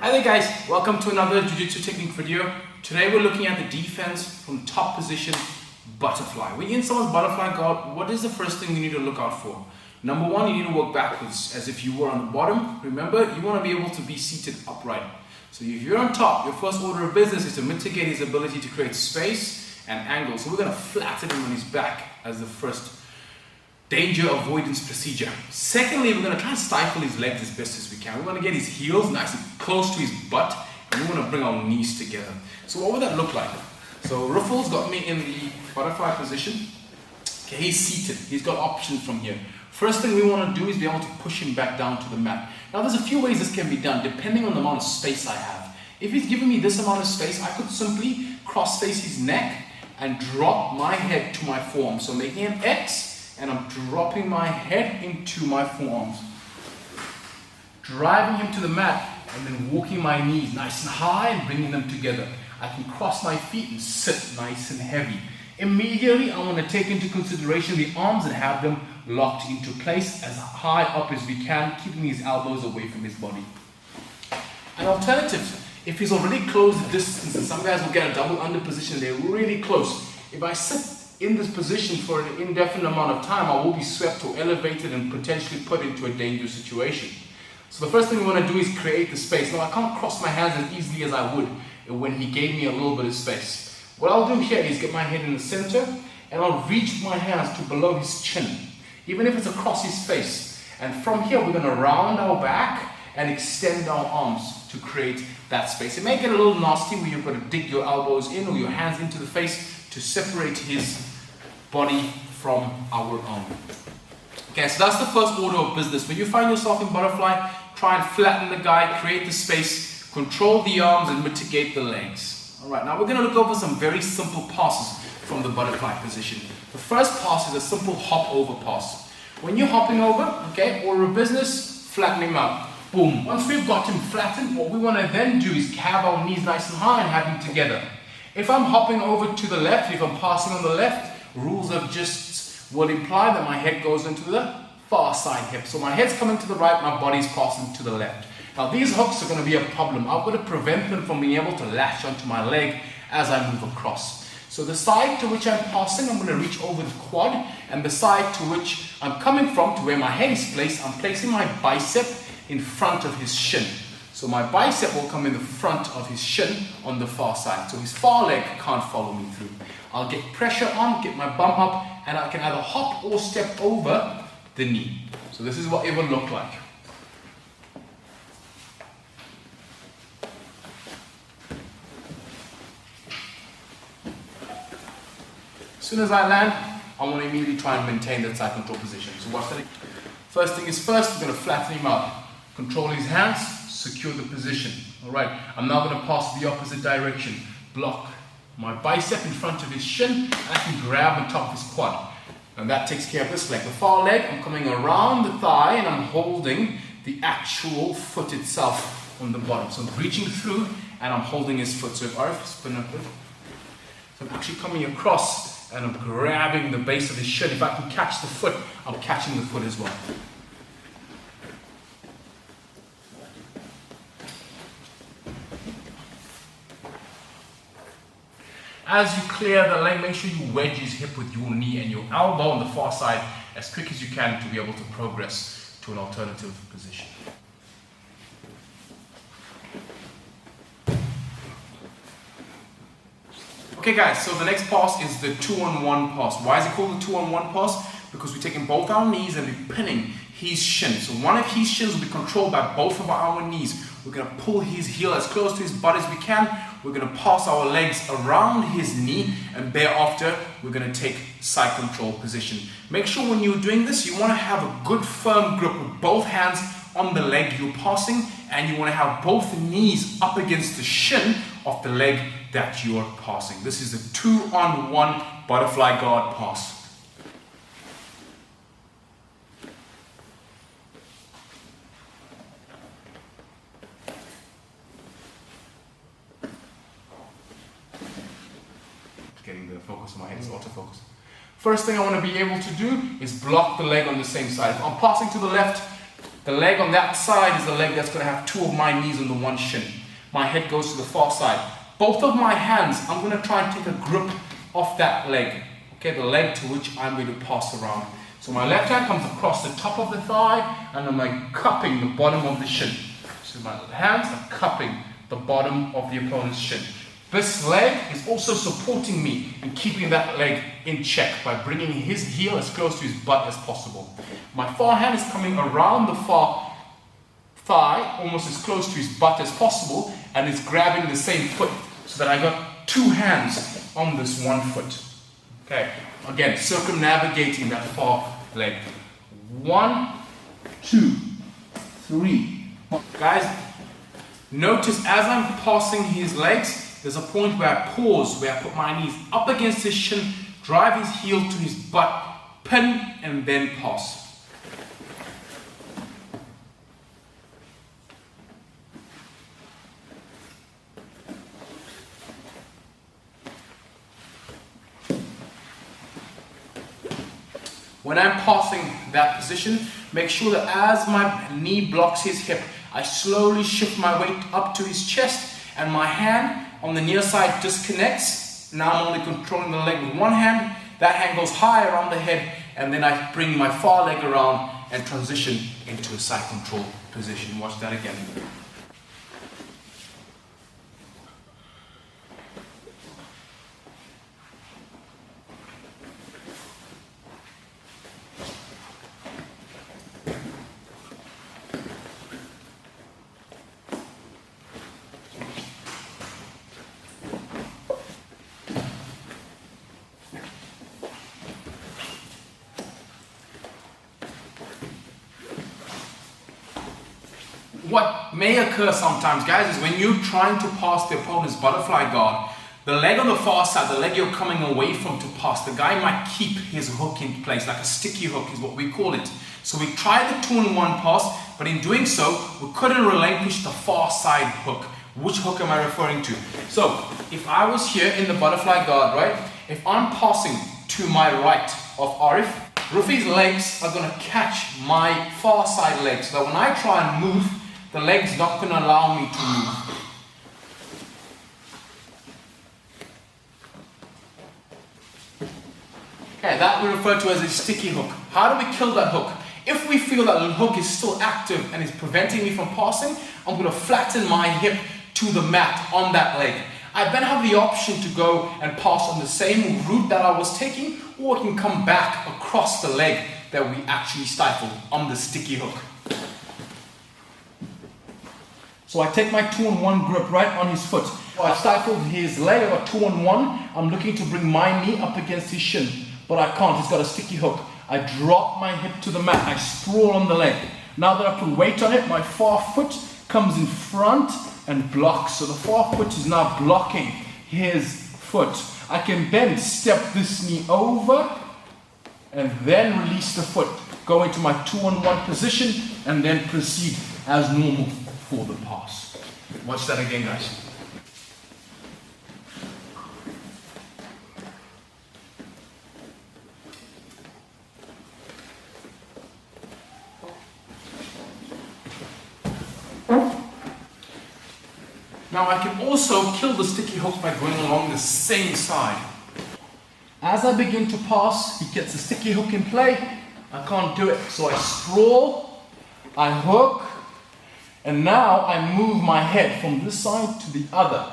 Hi there guys, welcome to another Jiu-Jitsu technique video. Today we're looking at the defense from top position butterfly. When you're in someone's butterfly guard, what is the first thing you need to look out for? Number one, you need to work backwards as if you were on the bottom. Remember, you want to be able to be seated upright. So if you're on top, your first order of business is to mitigate his ability to create space and angle. So we're going to flatten him on his back as the first danger avoidance procedure. Secondly, we're going to try and stifle his legs as best as we can. We want to get his heels nice and close to his butt, and we want to bring our knees together. So what would that look like? So Ruffles got me in the butterfly position. Okay, he's seated. He's got options from here. First thing we want to do is be able to push him back down to the mat. Now there's a few ways this can be done depending on the amount of space I have. If he's giving me this amount of space, I could simply cross face his neck and drop my head to my forearm. So making an X, and I'm dropping my head into my forearms. Driving him to the mat and then walking my knees nice and high and bringing them together. I can cross my feet and sit nice and heavy. Immediately, I want to take into consideration the arms and have them locked into place as high up as we can, keeping his elbows away from his body. An alternative, if he's already close the distance, and some guys will get a double under position, they're really close. If I sit in this position for an indefinite amount of time, I will be swept or elevated and potentially put into a dangerous situation. So the first thing we want to do is create the space. Now I can't cross my hands as easily as I would when he gave me a little bit of space. What I'll do here is get my head in the center and I'll reach my hands to below his chin, even if it's across his face. And from here we're going to round our back and extend our arms to create that space. It may get a little nasty where you've got to dig your elbows in or your hands into the face to separate his body from our arm. Okay, so that's the first order of business. When you find yourself in butterfly, try and flatten the guy, create the space, control the arms and mitigate the legs. Alright, now we're going to look over some very simple passes from the butterfly position. The first pass is a simple hop over pass. When you're hopping over, okay, order of business, flatten him out. Boom. Once we've got him flattened, what we want to then do is have our knees nice and high and have him together. If I'm hopping over to the left, if I'm passing on the left, rules of just will imply that my head goes into the far side hip. So my head's coming to the right, my body's passing to the left. Now these hooks are going to be a problem. I've got to prevent them from being able to latch onto my leg as I move across. So the side to which I'm passing, I'm going to reach over the quad, and the side to which I'm coming from, to where my head is placed, I'm placing my bicep in front of his shin. So my bicep will come in the front of his shin on the far side. So his far leg can't follow me through. I'll get pressure on, get my bum up, and I can either hop or step over the knee. So this is what it would look like. As soon as I land, I want to immediately try and maintain that side control position. So watch that. First thing is first, we're going to flatten him out. Control his hands, secure the position. Alright, I'm now going to pass the opposite direction. Block my bicep in front of his shin, and I can grab on top of his quad. And that takes care of this leg. The far leg, I'm coming around the thigh and I'm holding the actual foot itself on the bottom. So I'm reaching through and I'm holding his foot. So if I spin up, so I'm actually coming across and I'm grabbing the base of his shin. If I can catch the foot, I'm catching the foot as well. As you clear the leg, make sure you wedge his hip with your knee and your elbow on the far side as quick as you can to be able to progress to an alternative position. Okay guys, so the next pass is the 2-on-1 pass. Why is it called the 2-on-1 pass? Because we're taking both our knees and we're pinning his shin. So one of his shins will be controlled by both of our knees. We're going to pull his heel as close to his butt as we can. We're going to pass our legs around his knee, and thereafter we're going to take side control position. Make sure when you're doing this, you want to have a good firm grip with both hands on the leg you're passing, and you want to have both knees up against the shin of the leg that you're passing. This is a 2-on-1 butterfly guard pass. Getting the focus on my head is autofocus. First thing I want to be able to do is block the leg on the same side. If I'm passing to the left, The leg on that side is the leg that's going to have two of my knees on the one shin. My head goes to the far side. Both of my hands, I'm going to try and take a grip off that leg. Okay, the leg to which I'm going to pass around. So my left hand comes across the top of the thigh, and I'm like cupping the bottom of the shin. So my hands are cupping the bottom of the opponent's shin. This leg is also supporting me in keeping that leg in check by bringing his heel as close to his butt as possible. My far hand is coming around the far thigh, almost as close to his butt as possible, and is grabbing the same foot, so that I got two hands on this one foot. Okay, again, circumnavigating that far leg. 1, 2, 3. Guys, notice as I'm passing his legs, there's a point where I pause, where I put my knees up against his shin, drive his heel to his butt, pin, and then pass. When I'm passing that position, make sure that as my knee blocks his hip, I slowly shift my weight up to his chest, and my hand on the near side disconnects. Now I'm only controlling the leg with one hand. That hand goes high around the head, and then I bring my far leg around and transition into a side control position. Watch that again. What may occur sometimes, guys, is when you're trying to pass the opponent's butterfly guard, the leg on the far side, the leg you're coming away from to pass, the guy might keep his hook in place, like a sticky hook is what we call it. So we tried the 2-in-1 pass, but in doing so, we couldn't relinquish the far side hook. Which hook am I referring to? So if I was here in the butterfly guard, right, if I'm passing to my right of Arif, Rufi's legs are going to catch my far side leg, so that when I try and move, the leg's not going to allow me to move. Okay, that we refer to as a sticky hook. How do we kill that hook? If we feel that the hook is still active and is preventing me from passing, I'm going to flatten my hip to the mat on that leg. I then have the option to go and pass on the same route that I was taking, or I can come back across the leg that we actually stifled on the sticky hook. So I take my 2-in-1 grip right on his foot. I stifled his leg, I got 2-in-1. I'm looking to bring my knee up against his shin, but I can't, he's got a sticky hook. I drop my hip to the mat, I sprawl on the leg. Now that I put weight on it, my far foot comes in front and blocks. So the far foot is now blocking his foot. I can then step this knee over and then release the foot, go into my 2-in-1 position, and then proceed as normal for the pass. Watch that again, guys. Now I can also kill the sticky hook by going along the same side. As I begin to pass, he gets the sticky hook in play. I can't do it, so I sprawl, I hook, and now I move my head from this side to the other.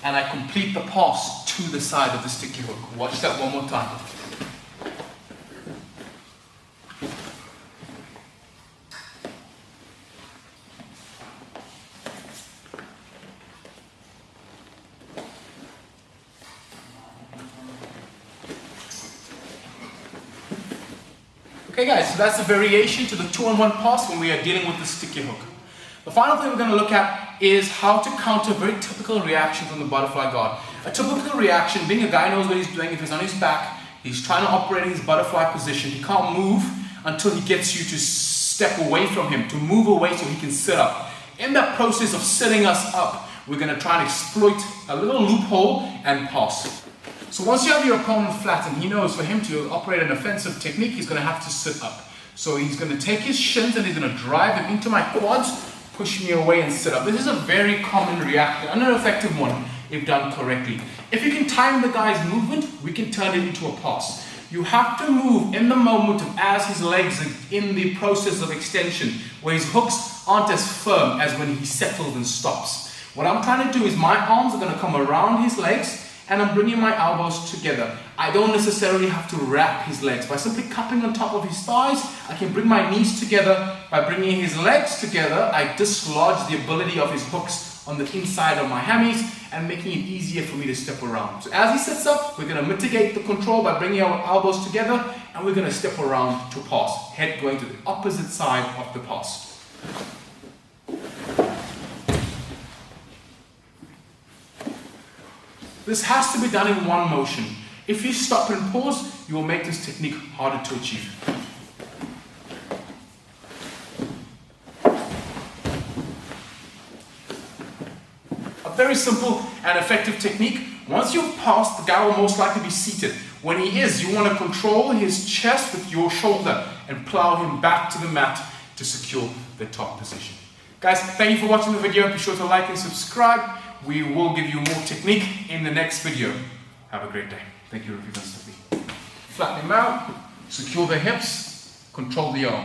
And I complete the pass to the side of the sticky hook. Watch that one more time. Okay guys, so that's a variation to the 2-in-1 pass when we are dealing with the sticky hook. The final thing we're going to look at is how to counter a very typical reaction from the butterfly guard. A typical reaction, being a guy knows what he's doing, if he's on his back, he's trying to operate in his butterfly position, he can't move until he gets you to step away from him, to move away so he can sit up. In that process of sitting us up, we're going to try and exploit a little loophole and pass. So once you have your opponent flat, and he knows for him to operate an offensive technique, he's going to have to sit up. So he's going to take his shins and he's going to drive them into my quads, push me away and sit up. This is a very common reaction and an effective one if done correctly. If you can time the guy's movement, we can turn it into a pass. You have to move in the moment of as his legs are in the process of extension, where his hooks aren't as firm as when he settles and stops. What I'm trying to do is my arms are going to come around his legs and I'm bringing my elbows together. I don't necessarily have to wrap his legs. By simply cupping on top of his thighs, I can bring my knees together. By bringing his legs together, I dislodge the ability of his hooks on the inside of my hammies and making it easier for me to step around. So as he sits up, we're going to mitigate the control by bringing our elbows together and we're going to step around to pass. Head going to the opposite side of the pass. This has to be done in one motion. If you stop and pause, you will make this technique harder to achieve. A very simple and effective technique. Once you've passed, the guy will most likely be seated. When he is, you want to control his chest with your shoulder and plow him back to the mat to secure the top position. Guys, thank you for watching the video. Be sure to like and subscribe. We will give you more technique in the next video. Have a great day. Thank you, Rafi Van Flatten him out, secure the hips, control the arm.